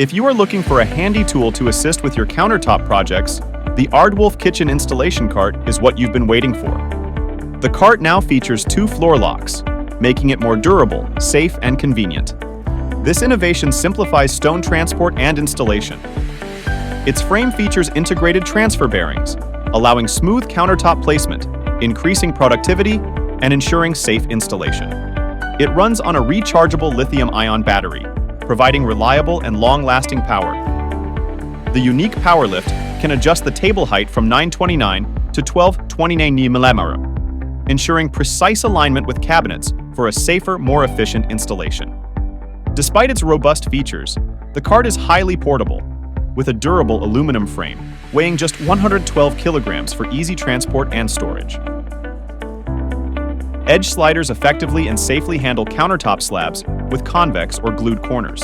If you are looking for a handy tool to assist with your countertop projects, the Aardwolf Kitchen Installation Cart is what you've been waiting for. The cart now features 2 floor locks, making it more durable, safe, and convenient. This innovation simplifies stone transport and installation. Its frame features integrated transfer bearings, allowing smooth countertop placement, increasing productivity, and ensuring safe installation. It runs on a rechargeable lithium-ion battery, providing reliable and long-lasting power. The unique power lift can adjust the table height from 929 to 1229 mm, ensuring precise alignment with cabinets for a safer, more efficient installation. Despite its robust features, the cart is highly portable, with a durable aluminum frame weighing just 112 kilograms for easy transport and storage. Edge sliders effectively and safely handle countertop slabs with convex or glued corners.